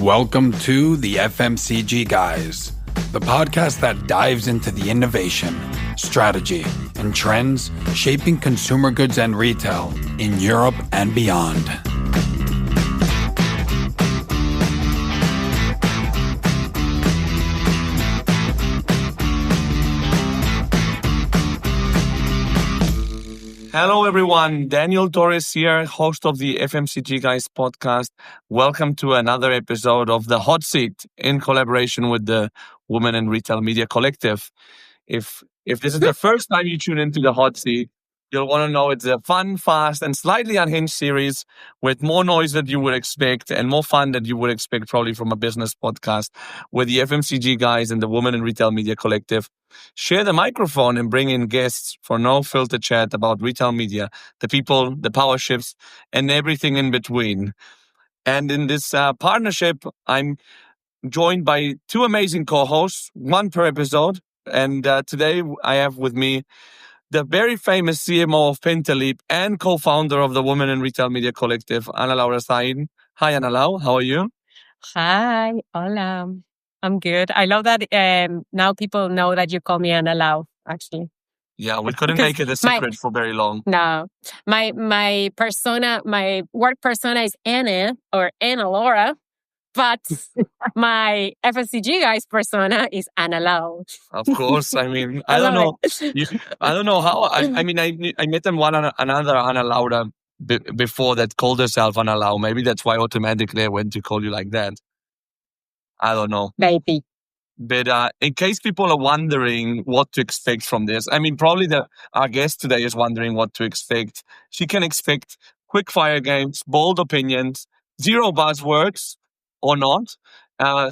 Welcome to the FMCG Guys, the podcast that dives into the innovation, strategy, and trends shaping consumer goods and retail in Europe and beyond. Hello, everyone. Daniel Torres here, host of the FMCG Guys podcast. Welcome to another episode of The Hot Seat in collaboration with the Women in Retail Media Collective. If this is the first time you tune into The Hot Seat, you'll want to know it's a fun, fast, and slightly unhinged series with more noise than you would expect and more fun than you would expect probably from a business podcast, where the FMCG Guys and the Women in Retail Media Collective share the microphone and bring in guests for no filter chat about retail media, the people, the power shifts, and everything in between. And in this partnership, I'm joined by two amazing co-hosts, one per episode. And today I have with me the very famous CMO of Pentaleap and co-founder of the Women in Retail Media Collective, Ana Laura Zain. Hi, Ana Lau. How are you? Hi. Hola. I'm good. I love that now people know that you call me Ana Lau, actually. Yeah, we couldn't make it a secret for very long. No. My persona, my work persona is Anna or Ana Laura, but my FMCG Guys persona is Ana Lau. Of course. I mean, I don't know. I don't know how. I met another Ana Laura before that called herself Ana Lau. Maybe that's why automatically I went to call you like that. I don't know. Maybe. But in case people are wondering what to expect from this, I mean, probably our guest today is wondering what to expect. She can expect quick fire games, bold opinions, zero buzzwords or not.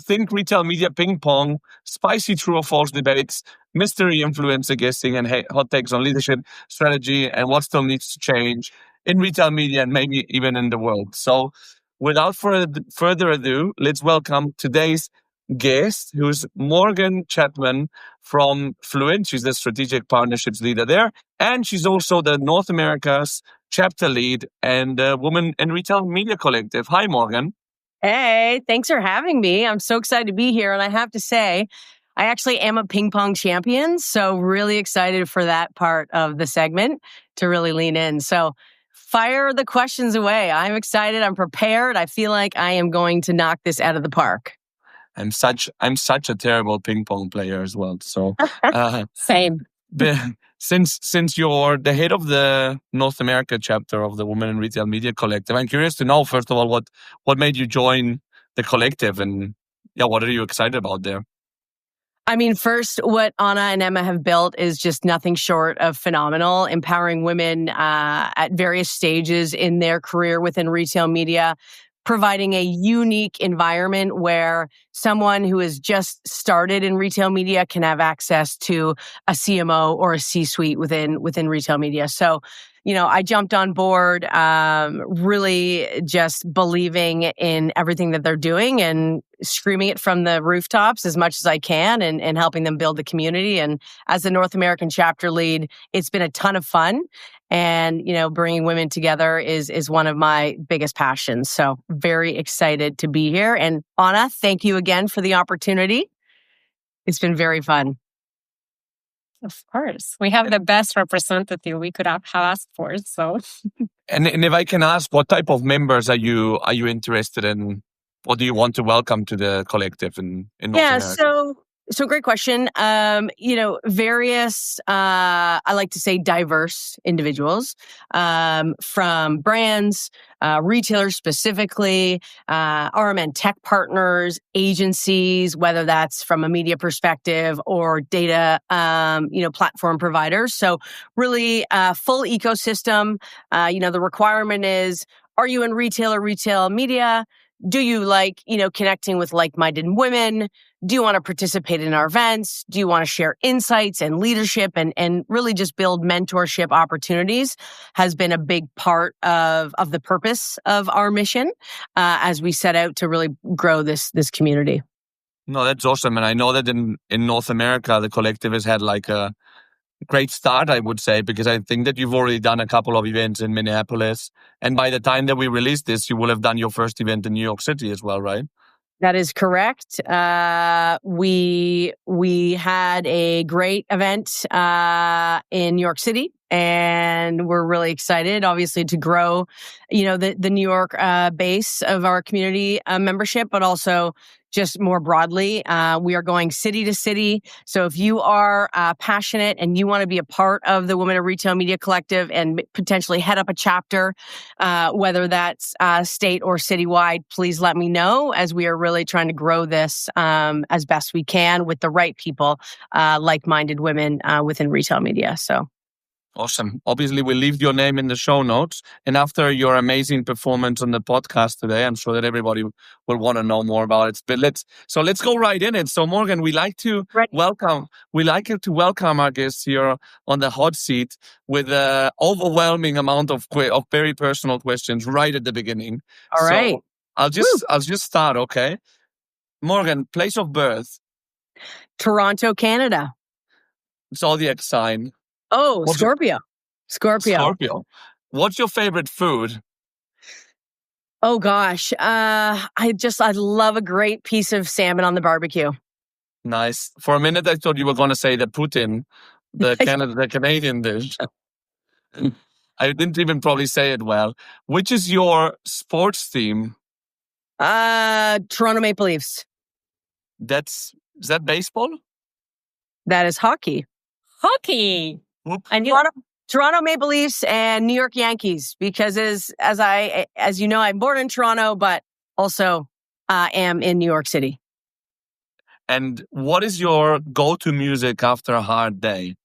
Think retail media ping pong, spicy true or false debates, mystery influencer guessing, and hot takes on leadership, strategy, and what still needs to change in retail media and maybe even in the world. So without further ado, let's welcome today's guest, who's Morgan Chapman from Fluent. She's the strategic partnerships leader there. And she's also the North America's chapter lead and Women in Retail Media Collective. Hi, Morgan. Hey, thanks for having me. I'm so excited to be here. And I have to say, I actually am a ping pong champion. So really excited for that part of the segment to really lean in. So fire the questions away. I'm excited. I'm prepared. I feel like I am going to knock this out of the park. I'm such a terrible ping pong player as well. So Same. Since you're the head of the North America chapter of the Women in Retail Media Collective, I'm curious to know, first of all, what made you join the collective, and what are you excited about there? I mean, first, what Anna and Emma have built is just nothing short of phenomenal, empowering women at various stages in their career within retail media, providing a unique environment where someone who has just started in retail media can have access to a CMO or a C-suite within retail media. So, I jumped on board, really just believing in everything that they're doing and screaming it from the rooftops as much as I can and helping them build the community. And as the North American chapter lead, it's been a ton of fun. And, bringing women together is one of my biggest passions. So very excited to be here. And Anna, thank you again for the opportunity. It's been very fun. Of course. We have the best representative we could have asked for. So, and if I can ask, what type of members are you interested in? What do you want to welcome to the collective in North America? So great question. Various, I like to say diverse individuals, from brands, retailers specifically, RMN tech partners, agencies, whether that's from a media perspective or data, platform providers. So really, full ecosystem. The requirement is, are you in retail media? Do you like, connecting with like-minded women? Do you want to participate in our events? Do you want to share insights and leadership and really just build mentorship opportunities has been a big part of the purpose of our mission as we set out to really grow this community. No, that's awesome. And I know that in North America, the collective has had like a great start, I would say, because I think that you've already done a couple of events in Minneapolis. And by the time that we release this, you will have done your first event in New York City as well, right? That is correct. We had a great event in New York City, and we're really excited, obviously, to grow, the New York base of our community membership, but also just more broadly. We are going city to city. So if you are passionate and you want to be a part of the Women of Retail Media Collective and potentially head up a chapter, whether that's state or citywide, please let me know, as we are really trying to grow this as best we can with the right people, like-minded women within retail media. So. Awesome. Obviously, we'll leave your name in the show notes. And after your amazing performance on the podcast today, I'm sure that everybody will want to know more about it. But let's go right in it. So Morgan, we like to welcome our guests here on the hot seat with an overwhelming amount of very personal questions right at the beginning. All right. I'll just start, okay? Morgan, place of birth. Toronto, Canada. Zodiac sign. Oh, Scorpio. Scorpio. What's your favorite food? Oh gosh, I love a great piece of salmon on the barbecue. Nice. For a minute, I thought you were going to say the poutine, the Canadian dish. I didn't even probably say it well. Which is your sports team? Toronto Maple Leafs. Is that baseball? That is hockey. Hockey. And Toronto Maple Leafs and New York Yankees, because as you know, I'm born in Toronto, but also am in New York City. And what is your go-to music after a hard day?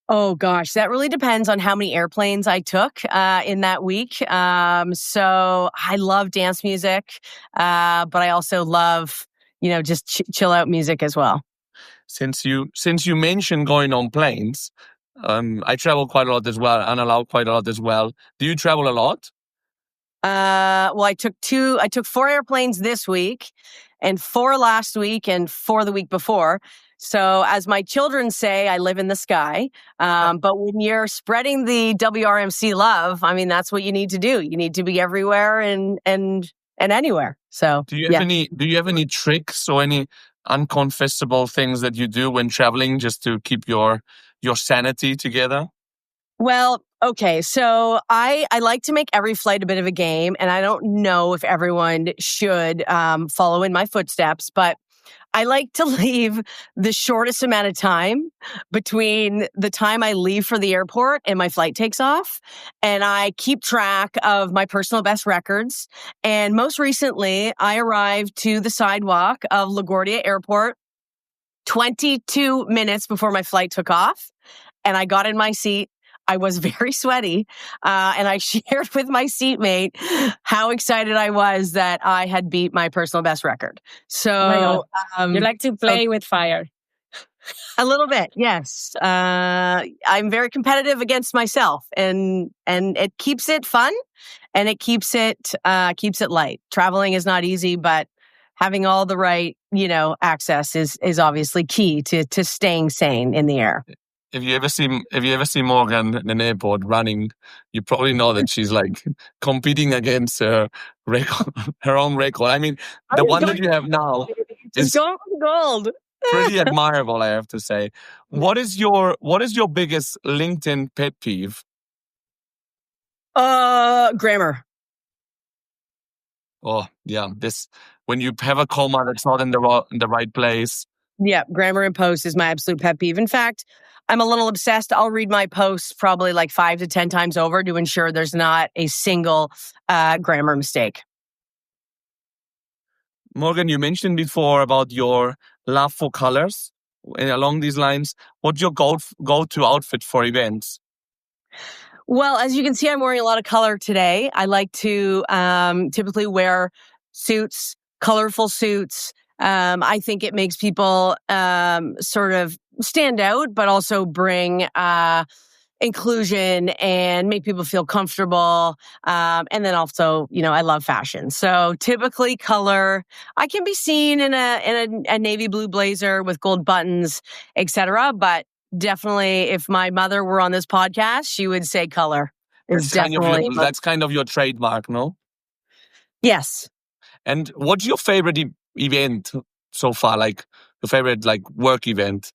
Oh gosh, that really depends on how many airplanes I took in that week. So I love dance music, but I also love, just chill out music as well. Since you mentioned going on planes, I travel quite a lot as well, and allow quite a lot as well. Do you travel a lot? Well, I took 4 airplanes this week, and 4 last week, and 4 the week before. So as my children say, I live in the sky. But when you're spreading the WRMC love, I mean, that's what you need to do. You need to be everywhere and anywhere. So do you have any tricks or any unconfessable things that you do when traveling just to keep your sanity together? Well, okay. So I like to make every flight a bit of a game, and I don't know if everyone should follow in my footsteps, but I like to leave the shortest amount of time between the time I leave for the airport and my flight takes off. And I keep track of my personal best records. And most recently, I arrived to the sidewalk of LaGuardia Airport 22 minutes before my flight took off. And I got in my seat. I was very sweaty, and I shared with my seatmate how excited I was that I had beat my personal best record. So you like to play with fire. A little bit, yes. I'm very competitive against myself, and it keeps it fun, and it keeps it light. Traveling is not easy, but having all the right, access is obviously key to staying sane in the air. If you ever see Morgan in an airport running, you probably know that she's like competing against her own record. I mean, the one that you have now is gold. Pretty admirable, I have to say. What is your biggest LinkedIn pet peeve? Grammar. Oh yeah, when you have a comma that's not in the right place. Yeah, grammar in posts is my absolute pet peeve. In fact, I'm a little obsessed. I'll read my posts probably like 5 to 10 times over to ensure there's not a single grammar mistake. Morgan, you mentioned before about your love for colors. And along these lines, what's your go-to outfit for events? Well, as you can see, I'm wearing a lot of color today. I like to typically wear suits, colorful suits. I think it makes people sort of stand out, but also bring inclusion and make people feel comfortable. And then also, I love fashion. So typically color, I can be seen in a navy blue blazer with gold buttons, etc. But definitely, if my mother were on this podcast, she would say color. That's kind of your trademark, no? Yes. And what's your favorite event so far? Like your favorite work event?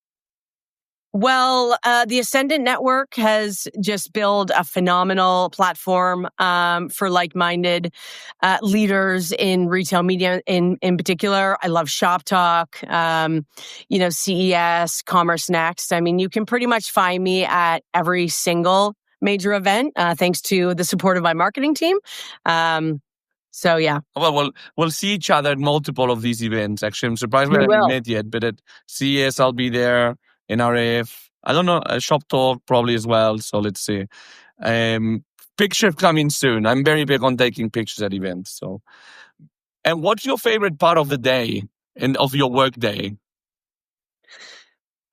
Well, the Ascendant Network has just built a phenomenal platform for like-minded leaders in retail media in particular. I love Shop Talk, CES, Commerce Next. I mean, you can pretty much find me at every single major event, thanks to the support of my marketing team. So, yeah. Well, we'll see each other at multiple of these events. Actually, I'm surprised we haven't met yet, but at CES, I'll be there. NRF, I don't know, Shop Talk probably as well. So let's see. Pictures coming soon. I'm very big on taking pictures at events. So, and what's your favorite part of the day and of your work day?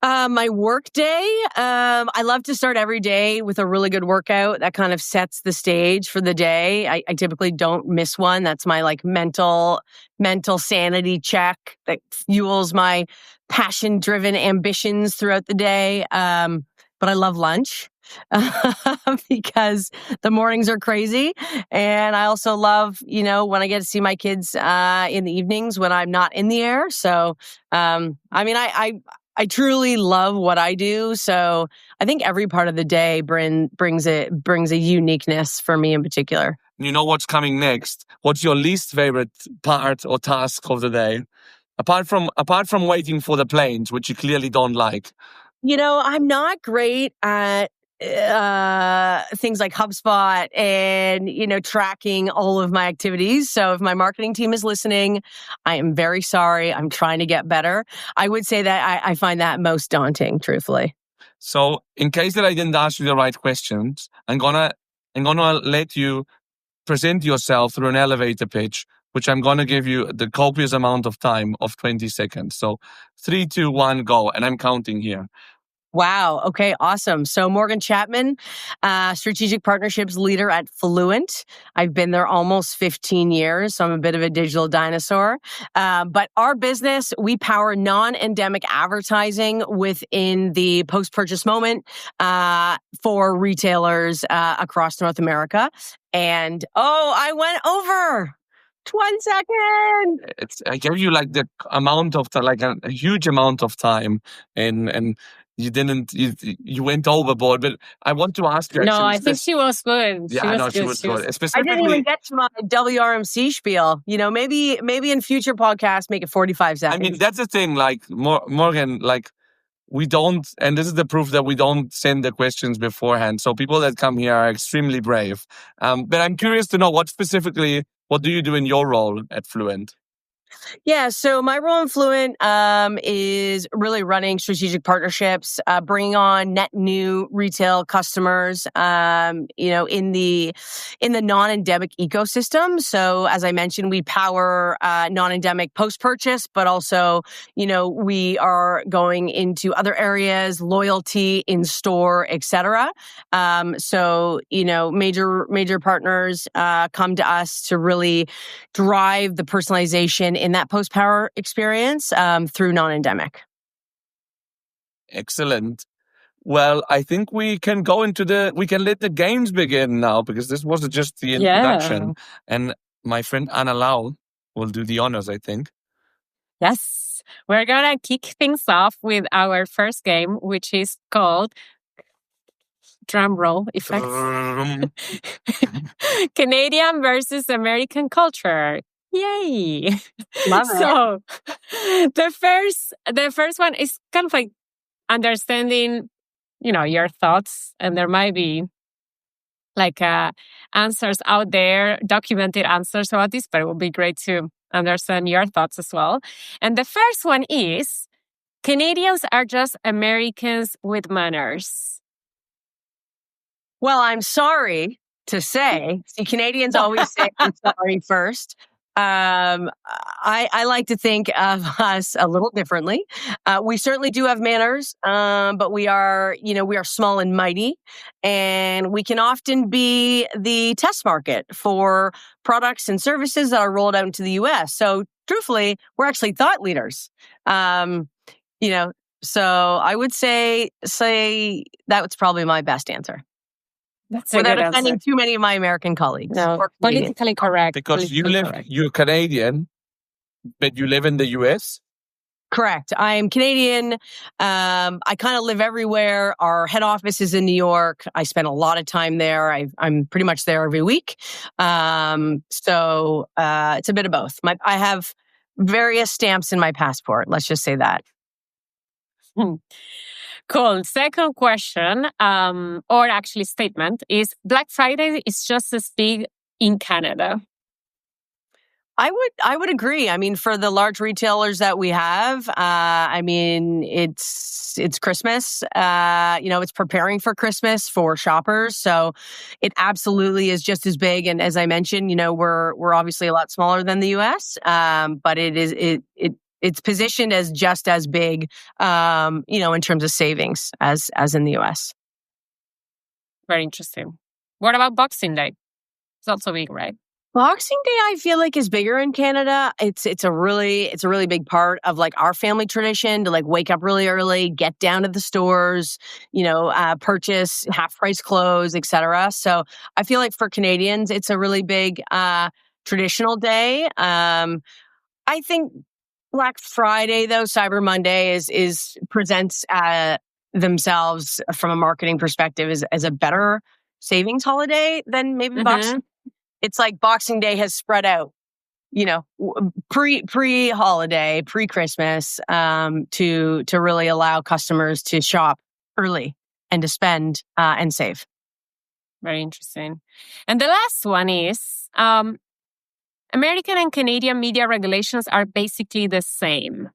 My work day, I love to start every day with a really good workout that kind of sets the stage for the day. I typically don't miss one. That's my mental sanity check that fuels my passion-driven ambitions throughout the day. But I love lunch because the mornings are crazy. And I also love, when I get to see my kids in the evenings when I'm not in the air. So, I truly love what I do. So I think every part of the day brings a uniqueness for me in particular. You know what's coming next? What's your least favorite part or task of the day? Apart from waiting for the planes, which you clearly don't like. I'm not great at things like HubSpot and, tracking all of my activities. So if my marketing team is listening, I am very sorry. I'm trying to get better. I would say that I find that most daunting, truthfully. So in case that I didn't ask you the right questions, I'm gonna let you present yourself through an elevator pitch, which I'm gonna give you the copious amount of time of 20 seconds. So 3, 2, 1, go. And I'm counting here. Wow. Okay. Awesome. So Morgan Chapman, strategic partnerships leader at Fluent. I've been there almost 15 years. So I'm a bit of a digital dinosaur. But our business, we power non-endemic advertising within the post-purchase moment for retailers across North America. And I went over. 1 second. I gave you the amount of a huge amount of time, and you didn't. You went overboard. But I want to ask you. No, I think she was good. Yeah, she was good. I didn't even get to my WRMC spiel. Maybe in future podcasts make it 45 seconds. I mean, that's the thing. Morgan, we don't, and this is the proof that we don't send the questions beforehand. So people that come here are extremely brave. But I'm curious to know what do you do in your role at Fluent? Yeah, so my role in Fluent is really running strategic partnerships, bringing on net new retail customers, in the non-endemic ecosystem. So as I mentioned, we power non-endemic post-purchase, but also, we are going into other areas, loyalty, in-store, etc. So, major partners come to us to really drive the personalization in that post-power experience through non-endemic. Excellent. Well, I think we can let the games begin now, because this was just the introduction. Yeah. And my friend Anna Lau will do the honors, I think. Yes. We're going to kick things off with our first game, which is called drum roll effects. Canadian versus American culture. Yay! Love it. So the first one is kind of understanding, your thoughts, and there might be answers out there, documented answers about this, but it would be great to understand your thoughts as well. And the first one is, Canadians are just Americans with manners. Well, I'm sorry to say, Canadians always say I'm sorry first. I like to think of us a little differently. We certainly do have manners, but we are small and mighty, and we can often be the test market for products and services that are rolled out into the US. So truthfully, we're actually thought leaders. So I would say that's probably my best answer. That's a without good offending answer. too many of my American colleagues. No, or Canadians. politically correct. Because politically correct. you're Canadian, but you live in the US. Correct. I'm Canadian. I kind of live everywhere. Our head office is in New York. I spend a lot of time there. I'm pretty much there every week. So it's a bit of both. I have various stamps in my passport. Let's just say that. Cool. Second question, or actually statement, is Black Friday is just as big in Canada. I would agree. I mean, for the large retailers that we have, I mean, it's Christmas. It's preparing for Christmas for shoppers. So it absolutely is just as big. And as I mentioned, we're obviously a lot smaller than the US, but it's positioned as just as big, in terms of savings as in the US. Very interesting. What about Boxing Day? It's also big, right? Boxing Day, I feel like, is bigger in Canada. It's a really big part of like our family tradition to like wake up really early, get down to the stores, purchase half price clothes, etc. So I feel like for Canadians, it's a really big traditional day. I think Black Friday, though, Cyber Monday is presents themselves from a marketing perspective as a better savings holiday than maybe Boxing. It's like Boxing Day has spread out, pre-holiday, pre-Christmas, to really allow customers to shop early and to spend and save. Very interesting. And the last one is American and Canadian media regulations are basically the same.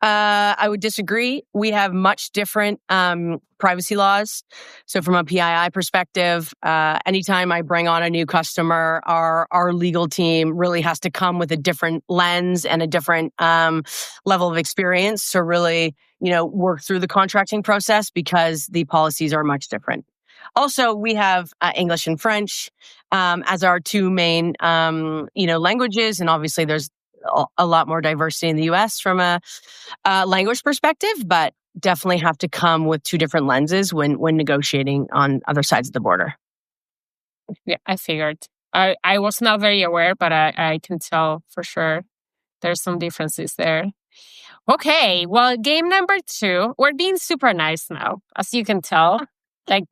I would disagree. We have much different privacy laws. So from a PII perspective, anytime I bring on a new customer, our legal team really has to come with a different lens and a different level of experience to really, work through the contracting process because the policies are much different. Also, we have English and French as our two main, languages, and obviously there's a lot more diversity in the U.S. from a language perspective, but definitely have to come with two different lenses when negotiating on other sides of the border. Yeah, I figured. I was not very aware, but I can tell for sure there's some differences there. Okay, well, game number 2. We're being super nice now, as you can tell. Like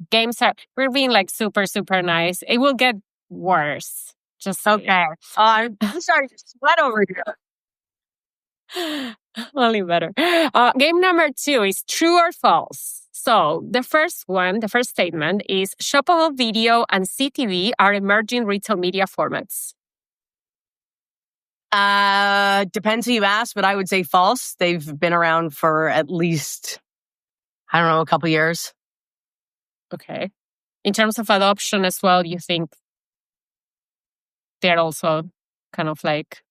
we're being like super, super nice. It will get worse. Just okay. I'm starting to sweat over here. Only better. Game number 2 is true or false. So the first statement is shoppable video and CTV are emerging retail media formats. Depends who you ask, but I would say false. They've been around for at least, a couple years. Okay. In terms of adoption as well, you think they're also kind of like...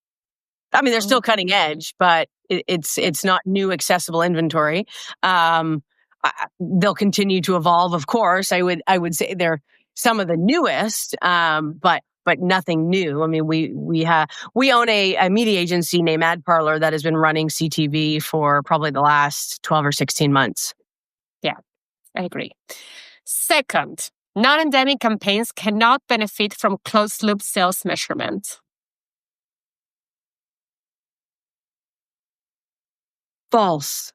they're still cutting edge, but it's not new accessible inventory. They'll continue to evolve, of course. I would say they're some of the newest, but nothing new. We own a media agency named Ad Parlor that has been running CTV for probably the last 12 or 16 months. Yeah, I agree. Second, non-endemic campaigns cannot benefit from closed-loop sales measurement. False.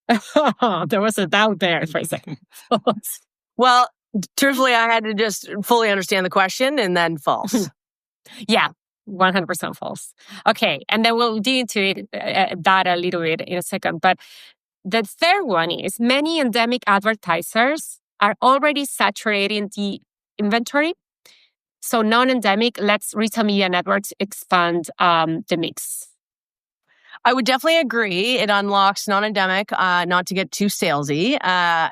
There was a doubt there for a second. False. Well, truthfully, I had to just fully understand the question and then false. Yeah, 100% false. Okay, and then we'll dig into that a little bit in a second. But the third one is many endemic advertisers are already saturating the inventory. So non-endemic lets retail media networks expand the mix. I would definitely agree. It unlocks non-endemic, not to get too salesy,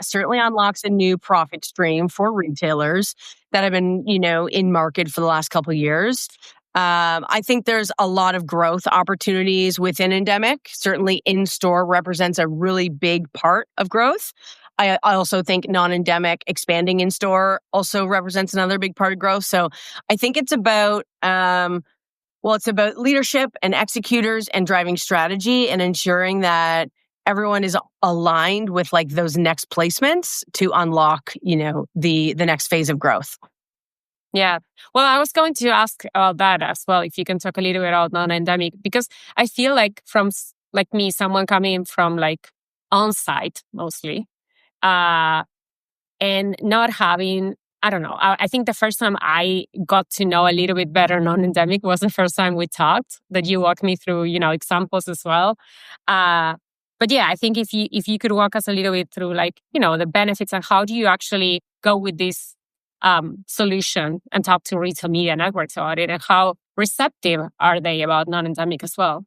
certainly unlocks a new profit stream for retailers that have been, in market for the last couple of years. I think there's a lot of growth opportunities within endemic. Certainly in-store represents a really big part of growth. I also think non-endemic expanding in-store also represents another big part of growth. So I think it's about, it's about leadership and executors and driving strategy and ensuring that everyone is aligned with like those next placements to unlock, the next phase of growth. Yeah. Well, I was going to ask about that as well, if you can talk a little bit about non-endemic, because I feel like from like me, someone coming from like on-site mostly, and not having, I don't know. I think the first time I got to know a little bit better non-endemic was the first time we talked, that you walked me through, examples as well. But yeah, I think if you could walk us a little bit through like, the benefits and how do you actually go with this solution and talk to retail media networks about it, and how receptive are they about non-endemic as well?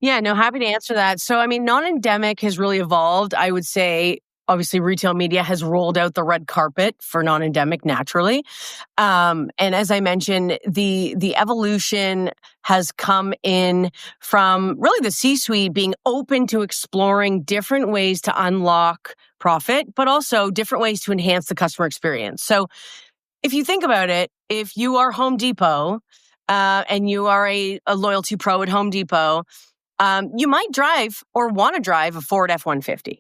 Yeah, no, happy to answer that. So, I mean, non-endemic has really evolved. I would say, obviously, retail media has rolled out the red carpet for non-endemic naturally. And as I mentioned, the evolution has come in from really the C-suite being open to exploring different ways to unlock profit, but also different ways to enhance the customer experience. So if you think about it, if you are Home Depot and you are a loyalty pro at Home Depot, you might drive or want to drive a Ford F-150.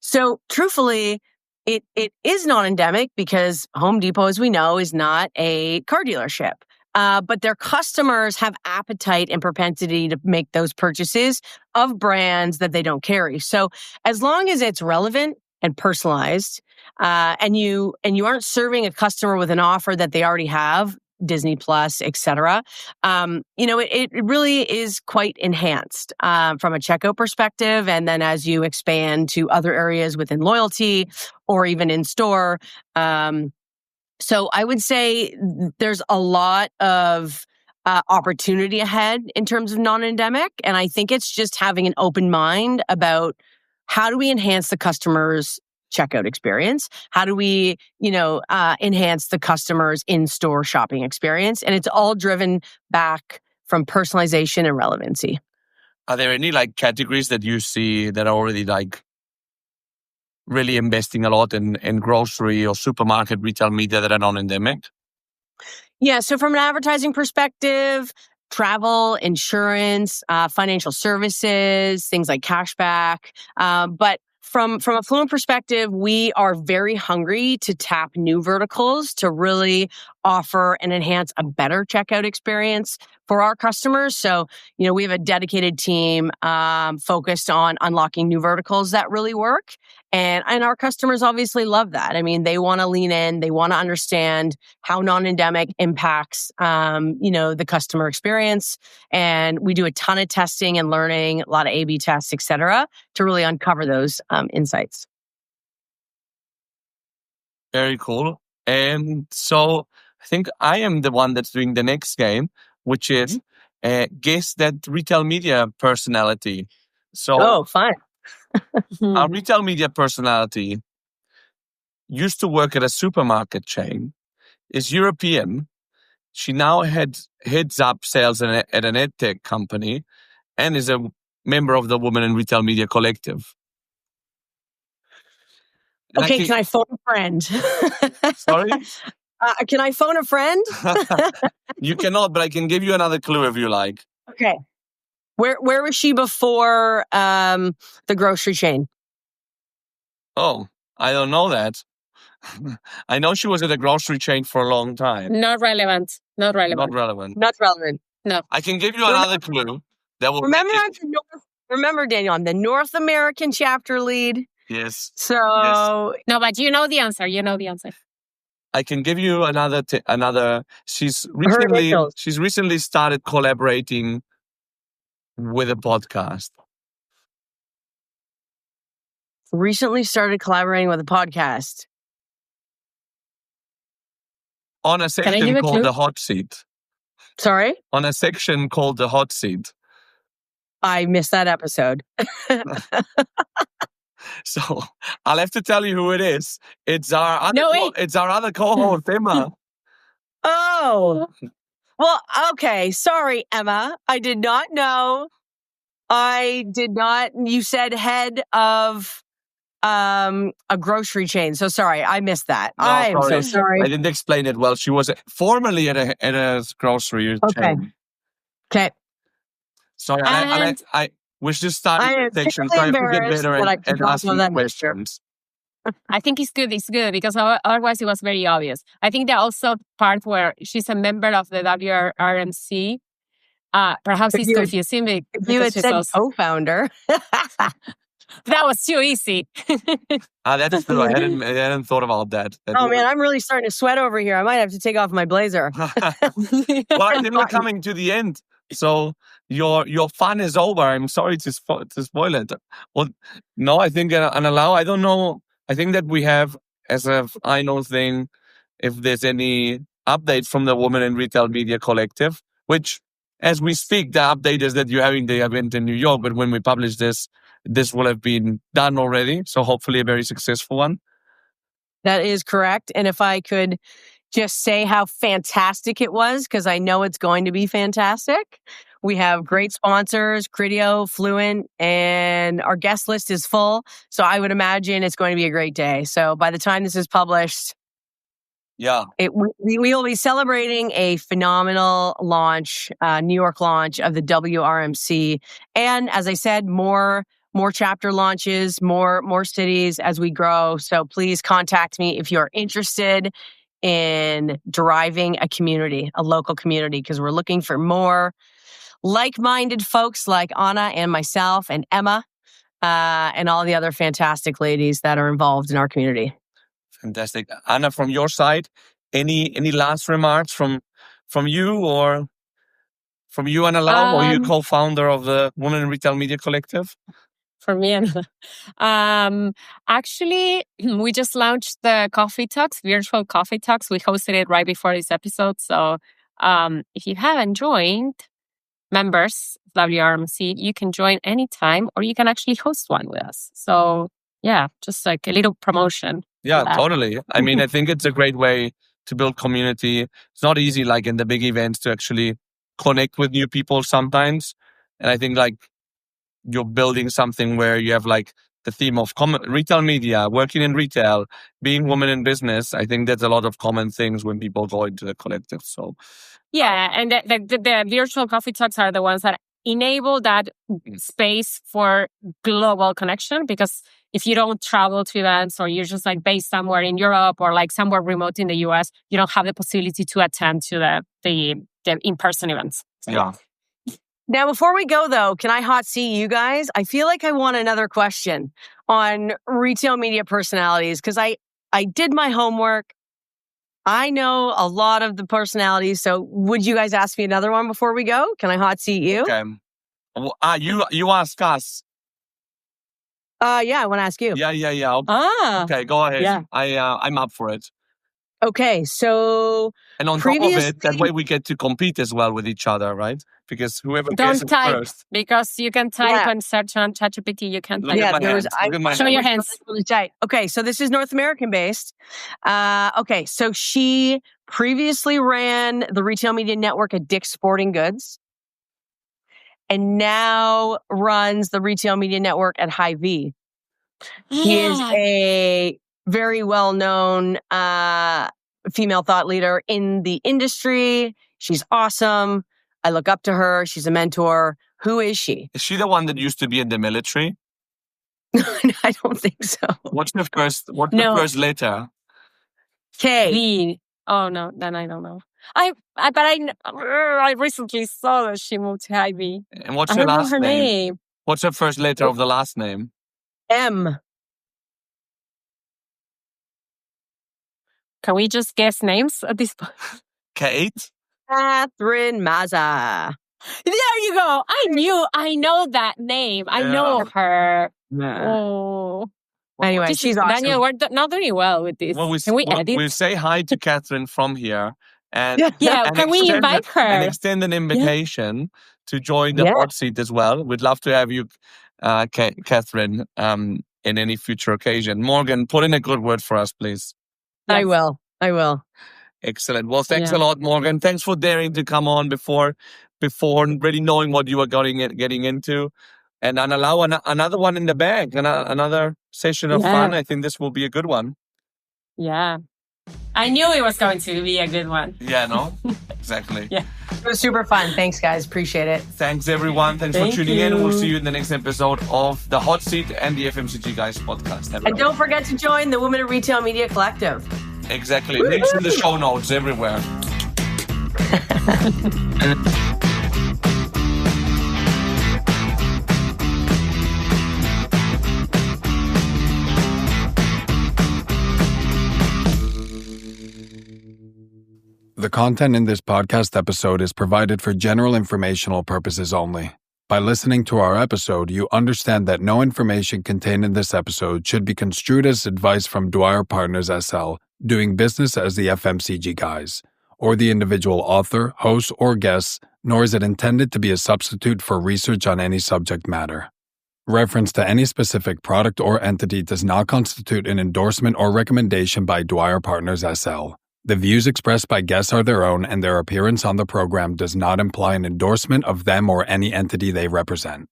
So truthfully, it is non-endemic because Home Depot, as we know, is not a car dealership. But their customers have appetite and propensity to make those purchases of brands that they don't carry. So as long as it's relevant and personalized, and you aren't serving a customer with an offer that they already have, Disney Plus, etc. It really is quite enhanced from a checkout perspective. And then as you expand to other areas within loyalty or even in store. So I would say there's a lot of opportunity ahead in terms of non-endemic. And I think it's just having an open mind about how do we enhance the customer's checkout experience? How do we, enhance the customer's in-store shopping experience? And it's all driven back from personalization and relevancy. Are there any like categories that you see that are already like really investing a lot in grocery or supermarket retail media that are non-endemic? Yeah. So from an advertising perspective, travel, insurance, financial services, things like cashback. But from a Fluent perspective, we are very hungry to tap new verticals to really offer and enhance a better checkout experience for our customers. So, we have a dedicated team focused on unlocking new verticals that really work. And our customers obviously love that. I mean, they want to lean in. They want to understand how non-endemic impacts, the customer experience. And we do a ton of testing and learning, a lot of A/B tests, et cetera, to really uncover those insights. Very cool. And so I think I am the one that's doing the next game, which is guess that retail media personality. So, fun. our retail media personality used to work at a supermarket chain, is European. She now heads up sales at an edtech company and is a member of the Women in Retail Media Collective. And okay, can I phone a friend? Sorry? Can I phone a friend? You cannot, but I can give you another clue if you like. Okay. Where was she before the grocery chain? Oh, I don't know that. I know she was at a grocery chain for a long time. Not relevant. Not relevant. Not relevant. No. I can give you another clue. That will Remember, Daniel, I'm the North American chapter lead. Yes. So yes. No, but you know the answer. I can give you another. She's recently started collaborating with a podcast. Recently started collaborating with a podcast. On a section called The Hot Seat. Sorry? On a section called The Hot Seat. I missed that episode. So I'll have to tell you who it is. It's our other co-host, Emma. Oh. Well, okay. Sorry, Emma. I did not know. You said head of a grocery chain. So sorry, I missed that. No, I'm so sorry. I didn't explain it well. She was formerly at a grocery chain. Okay. Sorry, We should start I am the section so terribly I have to get embarrassed better that I and took ask off on you that questions. I think it's good. It's good because otherwise it was very obvious. I think that also part where she's a member of the WRMC. Perhaps it's confusing If you because had she's said also... co-founder. That was too easy. That's true. I hadn't thought about that. Oh man, I'm really starting to sweat over here. I might have to take off my blazer. Well, I think we're coming to the end. So your fun is over. I'm sorry to spoil it. Well, no, I think Lau, I don't know. I think that we have, as a final thing, if there's any update from the Women in Retail Media Collective, which as we speak, the update is that you're having the event in New York, but when we publish this will have been done already. So hopefully a very successful one. That is correct. And if I could just say how fantastic it was, because I know it's going to be fantastic. We have great sponsors, Criteo, Fluent, and our guest list is full. So I would imagine it's going to be a great day. So by the time this is published, we will be celebrating a phenomenal launch, New York launch of the WRMC. And as I said, more chapter launches, more cities as we grow. So please contact me if you're interested in driving a community, a local community, because we're looking for more like-minded folks like Anna and myself and Emma and all the other fantastic ladies that are involved in our community. Fantastic. Anna, from your side, any last remarks from you or from you, Anna Lau, or you co-founder of the Women in Retail Media Collective? For me, actually, we just launched the coffee talks, virtual coffee talks. We hosted it right before this episode. So if you haven't joined, members of WRMC, you can join anytime, or you can actually host one with us. So yeah, just like a little promotion. Yeah, totally. I mean, I think it's a great way to build community. It's not easy, like in the big events, to actually connect with new people sometimes. And I think like you're building something where you have like the theme of retail media, working in retail, being women in business. I think there's a lot of common things when people go into the collective. So yeah, and the virtual coffee talks are the ones that enable that space for global connection, because if you don't travel to events or you're just like based somewhere in Europe or like somewhere remote in the US, you don't have the possibility to attend to the in-person events. So, yeah. Now, before we go, though, can I hot seat you guys? I feel like I want another question on retail media personalities, because I did my homework. I know a lot of the personalities. So would you guys ask me another one before we go? Can I hot seat you? Okay. Well, you ask us. Yeah, I want to ask you. Yeah. Okay, go ahead. Yeah. I'm up for it. Okay, so and on top of it, that way we get to compete as well with each other, right? Because whoever guesses first. Because you can type and search on ChatGPT. You can type. Show your hands. Okay, so this is North American based. Okay, so she previously ran the retail media network at Dick's Sporting Goods, and now runs the retail media network at Hy-Vee. She is a very well-known female thought leader in the industry. She's awesome. I look up to her. She's a mentor. Who is she? Is she the one that used to be in the military? I don't think so. What's the first letter? K. V. Oh no, then I don't know. I recently saw that she moved to Hy-Vee. And what's her last name? What's her first letter of the last name? M. Can we just guess names at this point? Kate? Catherine Maza. There you go. I know that name. I know her. Yeah. Oh. Anyway, she's awesome. Daniel, we're not doing well with this. Well, can we edit? We'll say hi to Catherine from here. And can we invite her? And extend an invitation to join the hot seat as well. We'd love to have you, Catherine, in any future occasion. Morgan, put in a good word for us, please. Yes. I will. Excellent. Well, thanks a lot, Morgan. Thanks for daring to come on before really knowing what you were getting into. And allow another one in the bag, another session of fun. I think this will be a good one. Yeah. I knew it was going to be a good one. Yeah, no? Exactly. Yeah. It was super fun. Thanks, guys. Appreciate it. Thanks, everyone. Thanks for tuning in. We'll see you in the next episode of The Hot Seat and the FMCG Guys podcast. And don't forget to join the Women in Retail Media Collective. Exactly. Links in the show notes everywhere. The content in this podcast episode is provided for general informational purposes only. By listening to our episode, you understand that no information contained in this episode should be construed as advice from Dwyer Partners SL, doing business as the FMCG Guys, or the individual author, host, or guests, nor is it intended to be a substitute for research on any subject matter. Reference to any specific product or entity does not constitute an endorsement or recommendation by Dwyer Partners SL. The views expressed by guests are their own, and their appearance on the program does not imply an endorsement of them or any entity they represent.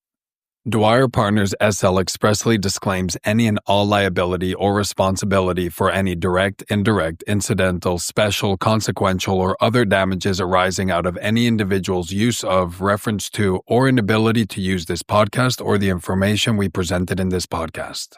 Dwyer Partners SL expressly disclaims any and all liability or responsibility for any direct, indirect, incidental, special, consequential, or other damages arising out of any individual's use of, reference to, or inability to use this podcast or the information we presented in this podcast.